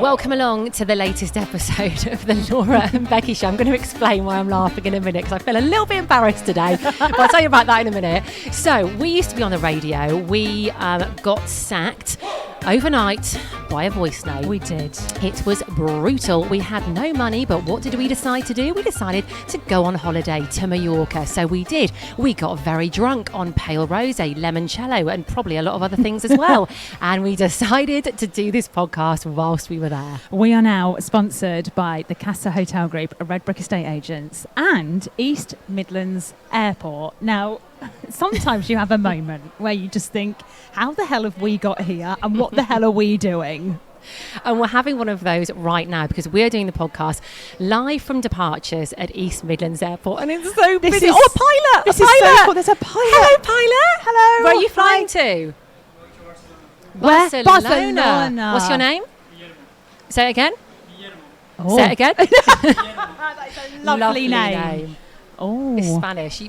Welcome along to the latest episode of the Laura and Becky Show. I'm going to explain why I'm laughing in a minute because I feel a little bit embarrassed today, but I'll tell you about that in a minute. So we used to be on the radio. We got sacked overnight by a voice note. We did. It was brutal. We had no money, but what did we decide to do? We decided to go on holiday to Mallorca. So we did. We got very drunk on pale rosé, limoncello, and probably a lot of other things as well. And we decided to do this podcast whilst we were there. We are now sponsored by the Casa Hotel Group, AirportRedbrik estate agents, and East Midlands Airport. Now, sometimes you have a moment where you just think, how the hell have we got here and what the hell are we doing? And we're having one of those right now because we're doing the podcast live from departures at East Midlands Airport, and it's so busy. A pilot! This is so cool. There's a pilot. Hello, pilot. Hello. Where are you flying to? Where? Barcelona. What's your name? Say it again. Oh. Say it again. That's a lovely name. Oh, it's Spanish.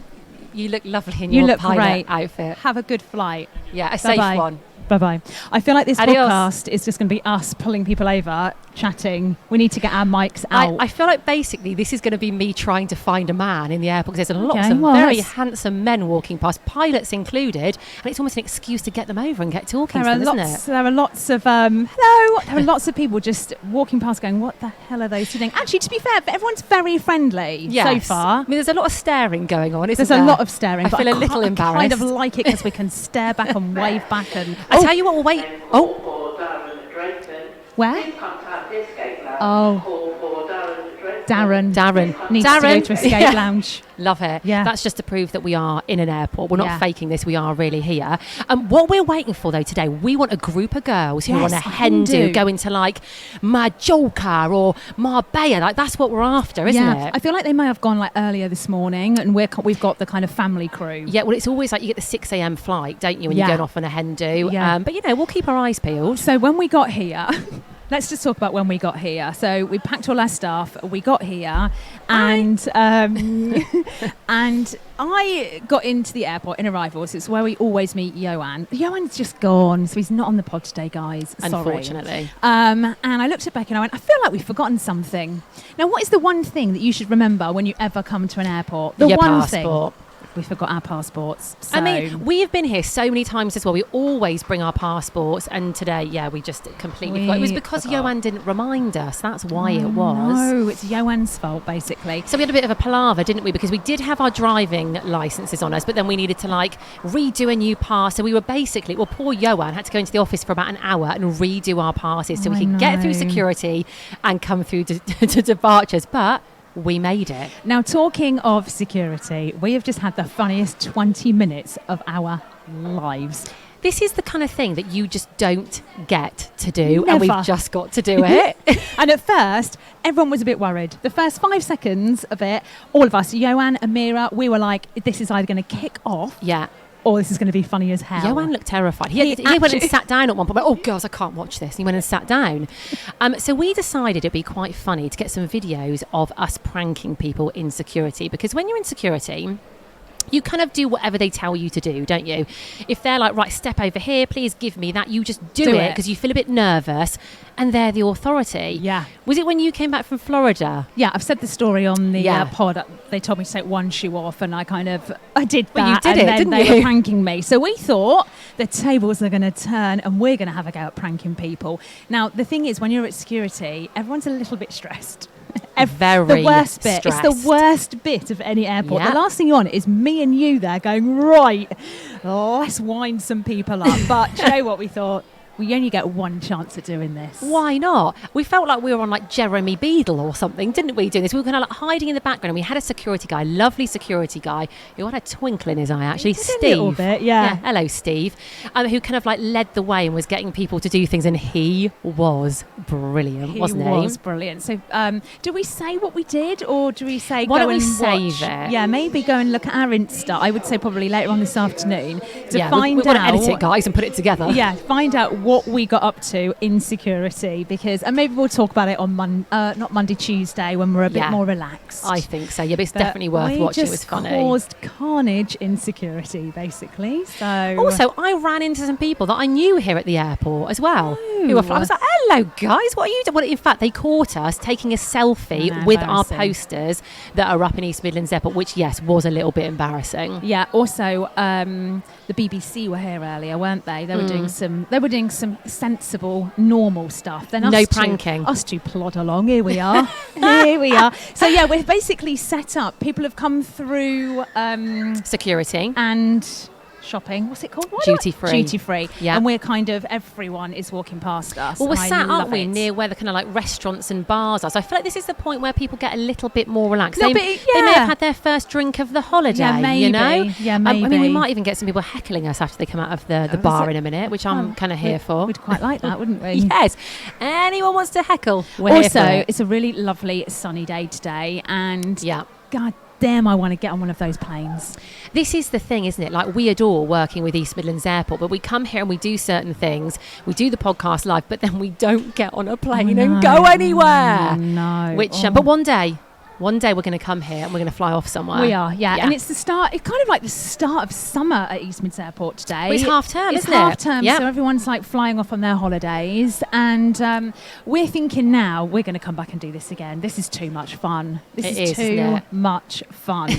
You look lovely in your pilot outfit. Have a good flight. Yeah, a safe one. Bye-bye. I feel like this podcast is just going to be us pulling people over, chatting. We need to get our mics out. I feel like basically this is going to be me trying to find a man in the airport because there's lots of very handsome men walking past, pilots included, and it's almost an excuse to get them over and get talking to them, isn't it? There are lots of hello. There are lots of people just walking past going, what the hell are those two doing? Actually, to be fair, everyone's very friendly so far. I mean, there's a lot of staring going on, isn't there? There's a lot of staring. I feel a little embarrassed. I kind of like it because we can stare back and wave back and... I tell you what, we'll wait. Oh. Where? Oh. Darren needs to go to Escape Lounge. Love it. Yeah. That's just to prove that we are in an airport. We're not faking this. We are really here. What we're waiting for, though, today, we want a group of girls who want a hen do, go into, like, Majorca or Marbella. Like, that's what we're after, isn't it? I feel like they may have gone, like, earlier this morning, and we've got the kind of family crew. Yeah, well, it's always like you get the 6 a.m. flight, don't you, when you're going off on a hen do. Yeah. But, you know, we'll keep our eyes peeled. So when we got here... Let's just talk about when we got here. So we packed all our stuff. We got here, and and I got into the airport in arrivals. It's where we always meet Johan. Johan's just gone, so he's not on the pod today, guys. Sorry. Unfortunately. And I looked at Becky and I went, I feel like we've forgotten something. Now, what is the one thing that you should remember when you ever come to an airport? Your passport. We forgot our passports. So. I mean, we have been here so many times as well. We always bring our passports, and today, we just completely forgot. It was because Johan didn't remind us. That's why it was. No, it's Johan's fault, basically. So we had a bit of a palaver, didn't we? Because we did have our driving licences on us, but then we needed to, like, redo a new pass. So we were basically, poor Johan had to go into the office for about an hour and redo our passes so we could get through security and come through to departures. But... we made it. Now, talking of security, we have just had the funniest 20 minutes of our lives. This is the kind of thing that you just don't get to do, Never. And we've just got to do it. And at first, everyone was a bit worried. The first 5 seconds of it, all of us, Johan, Amira, we were like, this is either going to kick off. Yeah. Or this is going to be funny as hell. Johan looked terrified. He went and sat down at one point. Oh, girls, I can't watch this. And he went and sat down. So we decided it'd be quite funny to get some videos of us pranking people in security. Because when you're in security... you kind of do whatever they tell you to do, don't you? If they're like, right, step over here, please give me that, you just do it because you feel a bit nervous and they're the authority. Yeah. Was it when you came back from Florida? Yeah, I've said the story on the pod. They told me to take one shoe off and I did that. Well, you did and it, then didn't they you? were pranking me. So we thought the tables are going to turn and we're going to have a go at pranking people. Now, the thing is, when you're at security, everyone's a little bit stressed. Very the worst bit. stressed. It's the worst bit of any airport. Yep. The last thing you want is me and you there going, right, let's wind some people up. But do you know what we thought? We only get one chance at doing this. Why not? We felt like we were on like Jeremy Beadle or something, didn't we, doing this? We were kind of like hiding in the background, and we had a security guy, lovely security guy, who had a twinkle in his eye, actually. Steve. A little bit, yeah. Hello, Steve. Who kind of like led the way and was getting people to do things, and he was brilliant, wasn't he? He was brilliant. So do we say what we did, or do we say Why go don't we and save watch? it? Yeah, maybe go and look at our Insta. I would say probably later on this afternoon to yeah, find we out. want to edit it, guys, and put it together. Yeah, find out what we got up to in security, because, and maybe we'll talk about it on not Monday, Tuesday, when we're a bit more relaxed. I think so. Yeah, but it's definitely worth watching. It was funny. Caused carnage in security, basically. So also, I ran into some people that I knew here at the airport as well. Who were, I was like, "Hello, guys, what are you doing?" Well, in fact, they caught us taking a selfie with our posters that are up in East Midlands Airport, which, yes, was a little bit embarrassing. Yeah. Also, the BBC were here earlier, weren't they? They were doing some. They were doing some sensible, normal stuff. Then no pranking. Us two plod along. Here we are. Here we are. So yeah, we're basically set up. People have come through security and shopping. What's it called? Duty free. Duty free. Yeah. And we're kind of, everyone is walking past us. Well, we're sat, aren't we, near where the kind of like restaurants and bars are. So I feel like this is the point where people get a little bit more relaxed. They may have had their first drink of the holiday, Yeah, maybe. you know? Yeah, maybe. I mean, we might even get some people heckling us after they come out of the bar in a minute, which I'm kind of here for. We'd quite like that, wouldn't we? Yes. Anyone wants to heckle, we're here for it. It's a really lovely sunny day today, and yeah. God damn, I want to get on one of those planes. This is the thing, isn't it? Like, we adore working with East Midlands Airport, but we come here and we do certain things. We do the podcast live, but then we don't get on a plane and go anywhere. No. But one day we're going to come here and we're going to fly off somewhere. We are, yeah. And it's the start. It's kind of like the start of summer at East Midlands Airport today. Well, it's half term, isn't it? It's half term, so everyone's like flying off on their holidays. And we're thinking now we're going to come back and do this again. This is too much fun. This is too much fun.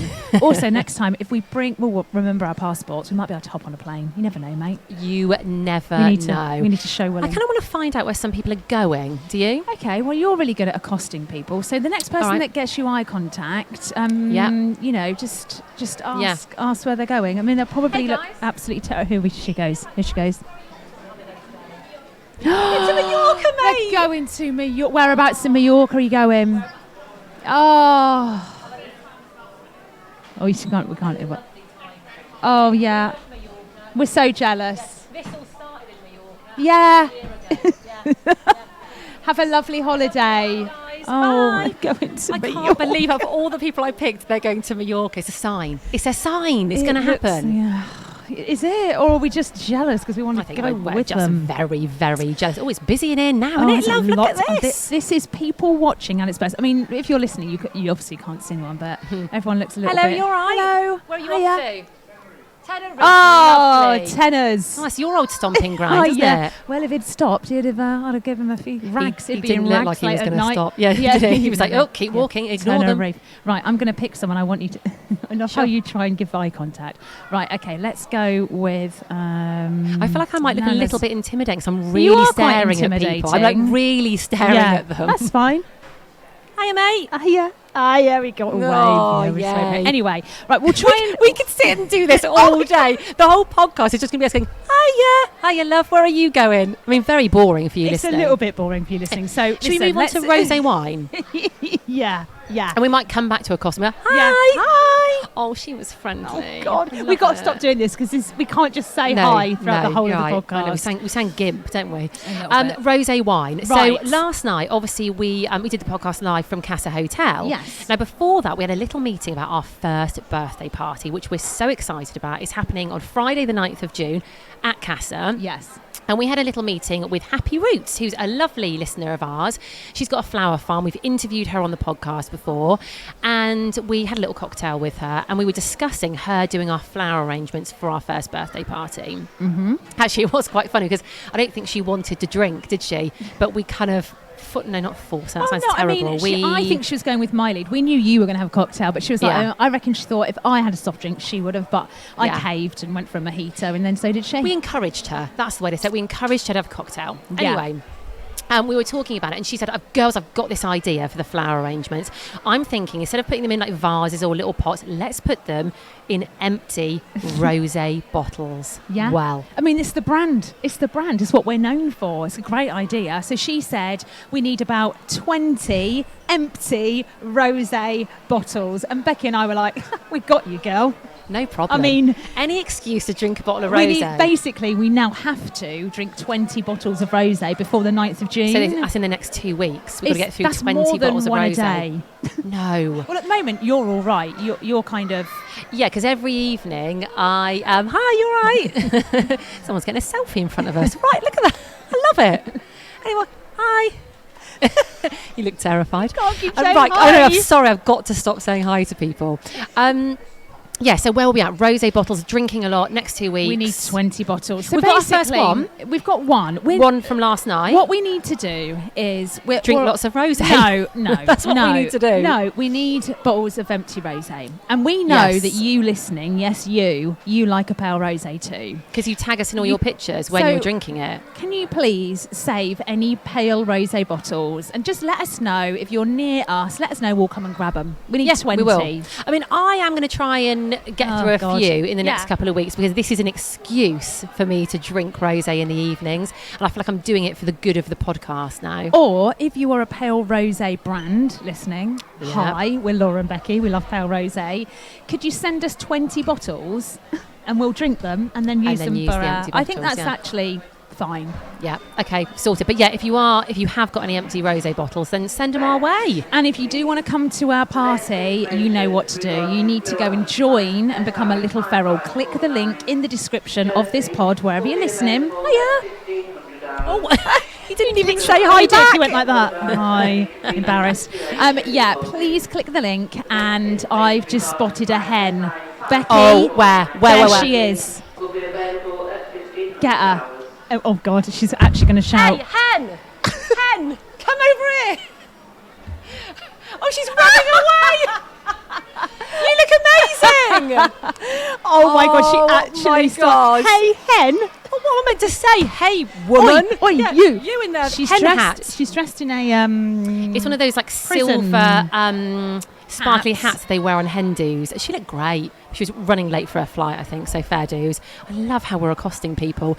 Also, next time, if we we'll remember our passports, we might be able to hop on a plane. You never know, mate. You never know. We need to show willing. I kind of want to find out where some people are going. Do you? Okay, well, you're really good at accosting people. So the next person that gets you eye contact, you know, just ask where they're going. I mean, they'll probably look absolutely Here she goes. Here she goes. It's to Mallorca, mate. They're going to Mallorca. Whereabouts in Mallorca are you going? Oh, we can't. Oh, yeah. We're so jealous. This all started in Mallorca. Yeah. Have a lovely holiday. Bye. Going to Mallorca. I can't believe of all the people I picked, they're going to Mallorca. It's a sign. It's a sign. It's going to happen. Yeah. Is it? Or are we just jealous because we want to go with them? Very, very jealous. Oh, it's busy in here now, isn't it? Love, look at this. This is people watching at its best. I mean, if you're listening, you obviously can't see anyone, but everyone looks a little bit... Hello, you're right. Hello. Where are you off to? Tenerife. Oh, tenors. Oh, that's your old stomping ground, isn't it? Well, if he'd stopped, I'd have given him a few rags. He didn't look like he was going to stop. Yeah, he was like, keep walking, ignore them. Right, I'm going to pick someone. I want you to... and I'll show you try and give eye contact. Right, okay, let's go with... I feel like I might look a little bit intimidating because I'm really staring at people. I'm like really staring at them. That's fine. Hiya, mate. Hiya. Yeah, we got away. Oh, anyway, right, we'll try and... We could sit and do this all day. The whole podcast is just going to be us going, hiya, love, where are you going? I mean, very boring for you listening. It's a little bit boring for you listening. So, should we move on to rosé wine? Yeah. And we might come back to a customer. Hi. Oh, she was friendly. Oh, God. We've got to stop doing this because we can't just say hi throughout the whole of the podcast. We sang GIMP, don't we? Rosé wine. Right. So last night, obviously, we did the podcast live from Casa Hotel. Yes. Now, before that, we had a little meeting about our first birthday party, which we're so excited about. It's happening on Friday, the 9th of June at Casa. Yes. And we had a little meeting with Happy Roots, who's a lovely listener of ours. She's got a flower farm. We've interviewed her on the podcast before. And we had a little cocktail with her. And we were discussing her doing our flower arrangements for our first birthday party. Mm-hmm. Actually, it was quite funny because I don't think she wanted to drink, did she? But we kind of... not force. That sounds terrible. I think she was going with my lead. We knew you were going to have a cocktail, but she was like, I reckon she thought if I had a soft drink, she would have. But I caved and went for a mojito, and then so did she. We encouraged her. That's the way to say it. We encouraged her to have a cocktail. Anyway. We were talking about it and she said, girls, I've got this idea for the flower arrangements. I'm thinking instead of putting them in like vases or little pots, let's put them in empty rosé bottles. Yeah. Well, I mean, it's the brand. It's what we're known for. It's a great idea. So she said we need about 20 empty rosé bottles. And Becky and I were like, we've got you, girl. No problem. I mean, any excuse to drink a bottle of rosé. Basically, we now have to drink 20 bottles of rosé before the 9th of June. So that's in the next 2 weeks. We've got to get through 20 bottles of rosé. Day. No. Well, at the moment, you're all right. You're kind of... Yeah, because every evening I... hi, you're right. Someone's getting a selfie in front of us. Right, look at that. love it. Anyway, hi. You look terrified. Can't keep saying right, hi. I know, I'm sorry, I've got to stop saying hi to people. Yeah, so where will we at? Rosé bottles, drinking a lot, next 2 weeks. We need 20 bottles. So We've got our first basically, one. We've got one. One from last night. What we need to do is... Drink lots of rosé. No. That's what we need to do. No, we need bottles of empty rosé. And we know Yes. that you listening, yes, you like a pale rosé too. Because you tag us in all your pictures when So- you're drinking it. Can you please save any pale rosé bottles and just let us know if you're near us. Let us know. We'll come and grab them. We need 20. We will. I mean, I am going to try and get Oh, through a God. few in the next Yeah. couple of weeks because this is an excuse for me to drink rosé in the evenings. And I feel like I'm doing it for the good of the podcast now. Or if you are a pale rosé brand listening, Yeah. hi, we're Laura and Becky. We love pale rosé. Could you send us 20 bottles and we'll drink them and then use them use for the empty I think bottles, that's actually fine. Yeah, okay, sorted. But yeah, if you have got any empty rosé bottles, then send them our way. And if you do want to come to our party, you know what to do. You need to go and join and become a little feral. Click the link in the description of this pod, wherever you're listening. Hiya. Oh, you didn't even say hi He did. back. He went like that. Hi. Embarrassed. Yeah, please click the link. And I've just spotted a hen. Becky. Oh, where? There Where? she is. Get her. Oh, God, she's actually going to shout. Hey, hen! Hen! Come over here! Oh, she's running away! You look amazing! Oh, my God, Oh, she actually my stopped. God. Hey, hen. What am I meant to say? Hey, woman! Oi, Yeah, you. You in the She's hen dressed. hat. She's dressed in a It's one of those like prison silver sparkly hats. hats they wear on hen do's. She looked great. She was running late for her flight, I think, so fair dues. I love how we're accosting people.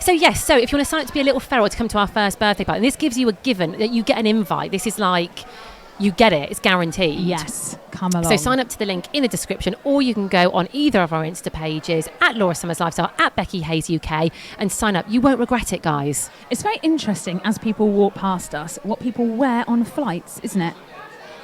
So yes, so if you want to sign up to be a little feral to come to our first birthday party, and this gives you a given that you get an invite. This is like, you get it, it's guaranteed. Yes, come along. So sign up to the link in the description, or you can go on either of our Insta pages, at Laura Summers Lifestyle, at Becky Hayes UK, and sign up. You won't regret it, guys. It's very interesting as people walk past us what people wear on flights, isn't it?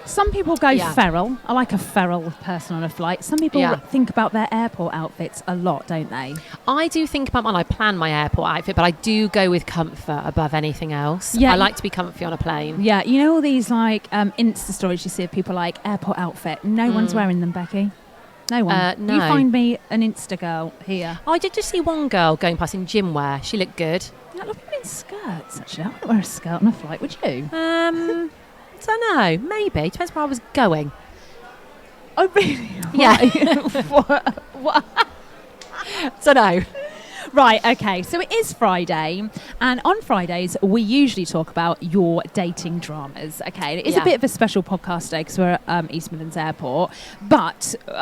Some people go Yeah. feral. I like a feral person on a flight. Some people Yeah. think about their airport outfits a lot, don't they? I do think about mine. I plan my airport outfit, but I do go with comfort above anything else. Yeah. I like to be comfy on a plane. Yeah, you know all these like Insta stories you see of people like airport outfit. No one's wearing them, Becky. No one. No. You find me an Insta girl here. I did just see one girl going past in gym wear. She looked good. Yeah, look at me in skirts. Actually, I wouldn't wear a skirt on a flight. Would you? I don't know. Maybe. Depends where I was going. Oh, really? Yeah. What? Don't know. Right, okay. So it is Friday, and on Fridays we usually talk about your dating dramas. Okay, it is a Yeah. bit of a special podcast today because we're at East Midlands Airport, but we're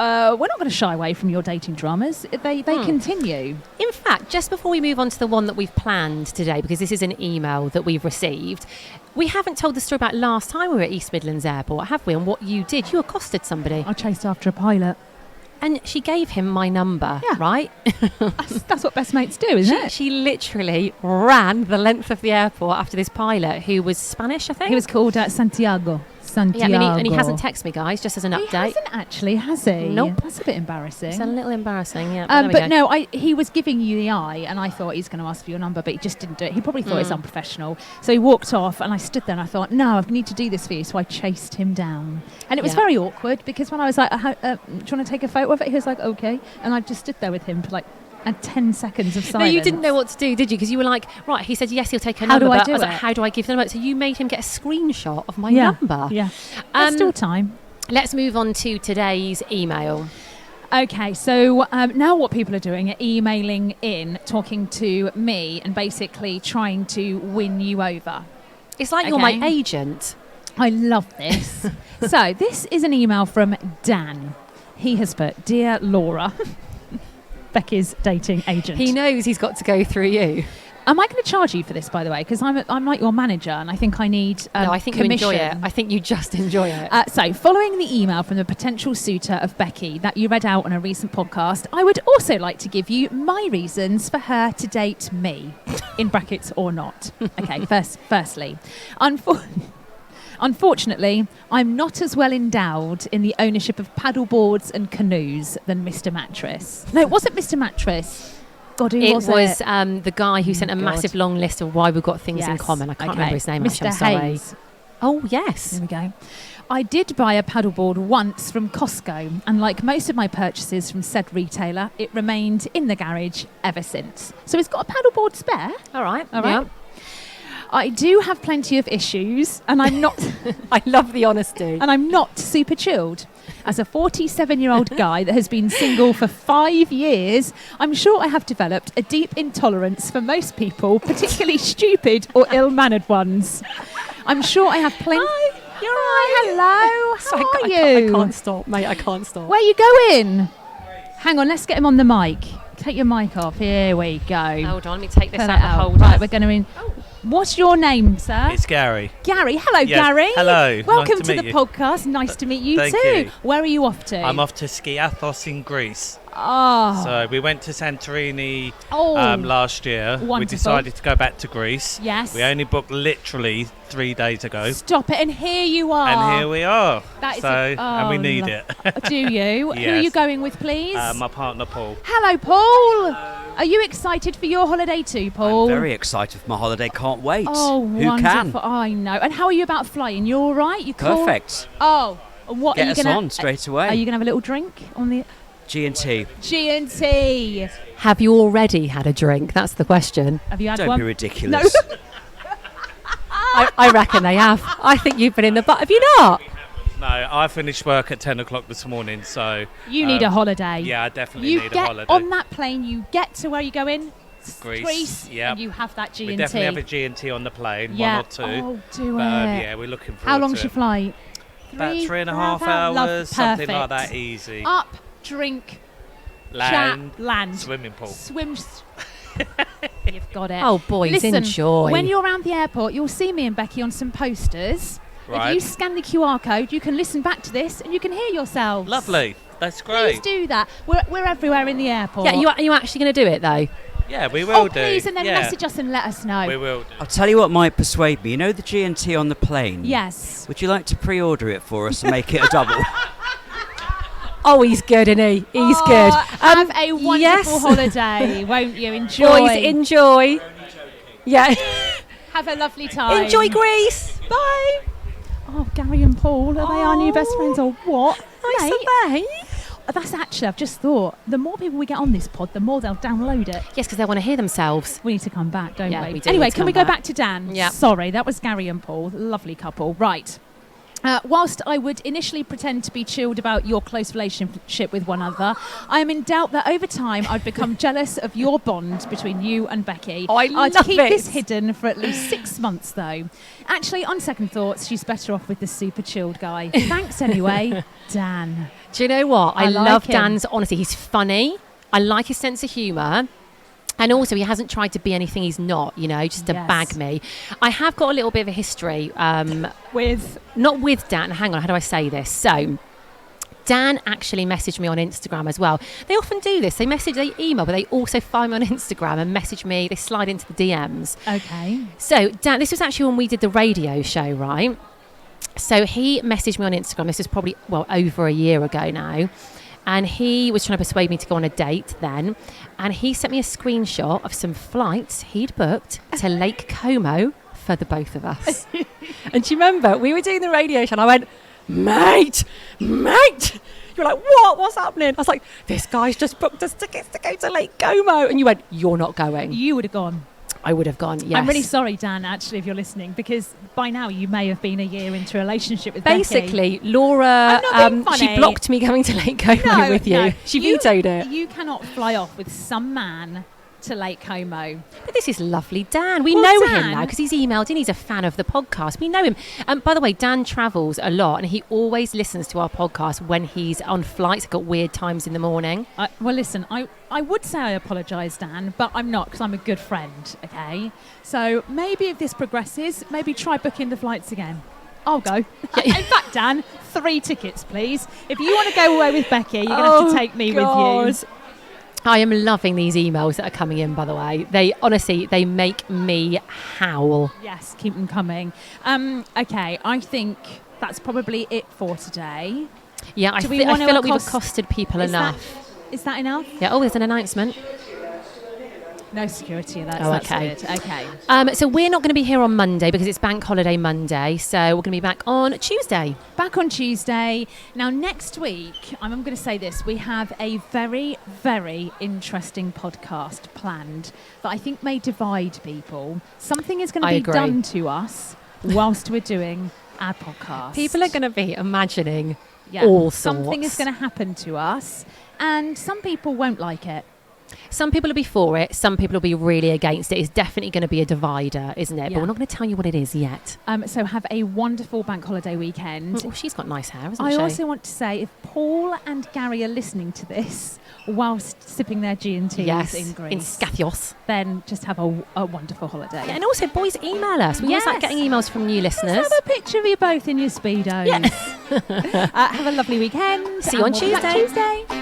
not going to shy away from your dating dramas. They continue. In fact, just before we move on to the one that we've planned today, because this is an email that we've received, we haven't told the story about last time we were at East Midlands Airport, have we? And what you did. You accosted somebody. I chased after a pilot. And she gave him my number, Yeah. right? That's what best mates do, isn't it? She literally ran the length of the airport after this pilot who was Spanish, I think. He was called Santiago. Santiago. Yeah, and he hasn't texted me, guys, just as an He update. hasn't actually, has he? Nope. That's a bit embarrassing. It's a little embarrassing, yeah. There we But go. no, he was giving you the eye, and I thought he's going to ask for your number, but he just didn't do it. He probably thought it's unprofessional. So he walked off, and I stood there, and I thought, no, I need to do this for you. So I chased him down. And it was Yeah. very awkward, because when I was like, do you want to take a photo of it? He was like, okay. And I just stood there with him for like 10 seconds of silence. No, you didn't know what to do, did you? Because you were like, right, he said, yes, he'll take her How number. do I but do was it? like, how do I give the number? So you made him get a screenshot of my Yeah. number. Yeah. There's still time. Let's move on to today's email. Okay, so now what people are doing are emailing in, talking to me, and basically trying to win you over. It's like you're my Okay. agent. I love this. So this is an email from Dan. He has put, "Dear Laura," Becky's dating agent. He knows he's got to go through you. Am I going to charge you for this, by the way? Because I'm like your manager, and I think I need No, I think commission. you enjoy it. I think you just enjoy it. So, following the email from the potential suitor of Becky that you read out on a recent podcast, I would also like to give you my reasons for her to date me, in brackets or not. Okay, firstly, unfortunately, I'm not as well endowed in the ownership of paddle boards and canoes than Mr. Mattress. No, it wasn't Mr. Mattress. God, who It was was it? the guy who sent a God. massive long list of why we've got things in common. I can't remember his name, Mr. actually. I'm sorry. Hayes. Oh, yes. There we go. I did buy a paddleboard once from Costco, and like most of my purchases from said retailer, it remained in the garage ever since. So it's got a paddleboard spare. All right. Yeah. I do have plenty of issues, and I'm not. I love the honesty. And I'm not super chilled. As a 47-year-old guy that has been single for 5 years, I'm sure I have developed a deep intolerance for most people, particularly stupid or ill-mannered ones. I'm sure I have plenty. Hi, you're Hi, hello. How are you? I can't stop, mate. I can't stop. Where are you going? Hang on, let's get him on the mic. Take your mic off. Here we go. Hold on, let me take this Put out it the out. holder. Right, we're going to in. What's your name, sir? It's Gary. Gary. Hello, Yes, Gary. hello. Welcome Nice to to the meet you. podcast. Nice to meet you Thank too. you. Where are you off to? I'm off to Skiathos in Greece. Oh. So we went to Santorini Oh. last year. We Wonderful. decided to go back to Greece. Yes. We only booked literally 3 days ago. Stop it, and here you are. And here we are. That is so, and we need it. Do you? Who are Yes. you going with, please? My partner Paul. Hello, Paul. Are you excited for your holiday too, Paul? I'm very excited for my holiday. Can't wait. Oh, Who wonderful. can? I know. And how are you about flying? You all right? You cool? Perfect. Oh, and what Get are you us gonna? on straight away. Are you gonna have a little drink on the G&T. G&T? Have you already had a drink? That's the question. Have you had Don't one? be ridiculous. I reckon they have. I think you've been in the butt. Have you not? No, I finished work at 10 o'clock this morning, so... You need a holiday. Yeah, I definitely You need get a holiday. on that plane. You get to where you going. Greece, yep. And you have that G&T. We definitely have a G&T on the plane, Yeah. one or two. Oh, do it. Yeah, we're looking forward How long's to your it. flight? About 3.5 Love- hours, something like perfect. that, easy. Up, drink, Land, chat, land. swimming pool. You've got it. Oh, boys, Listen, enjoy. when you're around the airport, you'll see me and Becky on some posters. If Right. you scan the QR code, you can listen back to this and you can hear yourselves. Lovely. That's Please great. do that. We're everywhere in the airport. Yeah, are you actually going to do it, though? Yeah, we will Oh, do. please, and then yeah. message us and let us know. We will do. I'll tell you what might persuade me. You know the G&T on the plane? Yes. Would you like to pre-order it for us and make it a double? Oh, he's good, isn't he? He's Oh, good. Have a wonderful yes. holiday, won't you? Enjoy. Boys, enjoy. Yeah. Have a lovely time. Enjoy Greece. Bye. Oh, Gary and Paul, are they our new best friends or what? Nice Mate, of they. that's actually, I've just thought, the more people we get on this pod, the more they'll download it. Yes, because they want to hear themselves. We need to come back, don't Yeah, we? we do Anyway, need to can we come go back. back to Dan? Yeah. Sorry, that was Gary and Paul. Lovely couple. Right. Whilst I would initially pretend to be chilled about your close relationship with one another, I am in doubt that over time I'd become jealous of your bond between you and Becky. Oh, I'd love keep it. this hidden for at least 6 months, though. Actually, on second thoughts, she's better off with the super chilled guy. Thanks anyway, Dan. Do you know what? I like love him. Dan's honesty. He's funny. I like his sense of humour. And also, he hasn't tried to be anything he's not, just to Yes. bag me. I have got a little bit of a history, With not with Dan. Hang on, how do I say this? So, Dan actually messaged me on Instagram as well. They often do this. They email, but they also find me on Instagram and message me. They slide into the DMs. okay. So, Dan, this was actually when we did the radio show, right? So, he messaged me on Instagram. This was probably, over a year ago now. And he was trying to persuade me to go on a date then. And he sent me a screenshot of some flights he'd booked to Lake Como for the both of us. And do you remember, we were doing the radio show and I went, mate. You were like, what? What's happening? I was like, this guy's just booked us tickets to go to Lake Como. And you went, you're not going. You would have gone. I would have gone, yes. I'm really sorry, Dan, actually, if you're listening, because by now you may have been a year into a relationship with Basically, Laura, I'm not being she funny. blocked me going to Lake Como No, with you. no. She vetoed it. You cannot fly off with some man to Lake Como. But this is lovely Dan. We Well, know Dan- him now because he's emailed in. He's a fan of the podcast. We know him. By the way, Dan travels a lot and he always listens to our podcast when he's on flights. Got weird times in the morning. Well, listen, I would say I apologise, Dan, but I'm not because I'm a good friend, okay? So maybe if this progresses, maybe try booking the flights again. I'll go. In fact, Dan, 3 tickets, please. If you want to go away with Becky, you're going to have to take me with you. I am loving these emails that are coming in, by the way. They honestly, they make me howl. Yes, keep them coming. Okay, I think that's probably it for today. Yeah, I Do we feel want to like we've accost- accosted people Is enough. Is that enough? Yeah, there's an announcement. No security alerts. Oh, That's okay. good. Okay. So we're not going to be here on Monday because it's Bank Holiday Monday. So we're going to be back on Tuesday. Back on Tuesday. Now, next week, I'm going to say this. We have a very, very interesting podcast planned that I think may divide people. Something is going to be agree. done to us whilst we're doing our podcast. People are going to be imagining Yeah. all sorts. Something is going to happen to us, and some people won't like it. Some people will be for it. Some people will be really against it. It's definitely going to be a divider, isn't it? Yeah. But we're not going to tell you what it is yet. So have a wonderful bank holiday weekend. Oh, she's got nice hair, hasn't I she? also want to say, if Paul and Gary are listening to this whilst sipping their G&Ts yes, in Greece, in Scathios. then just have a wonderful holiday. Yeah, and also, boys, email us. We always like getting emails from new listeners. Just have a picture of you both in your Speedos. Yeah. Have a lovely weekend. See you on and we'll be back Tuesday. Tuesday.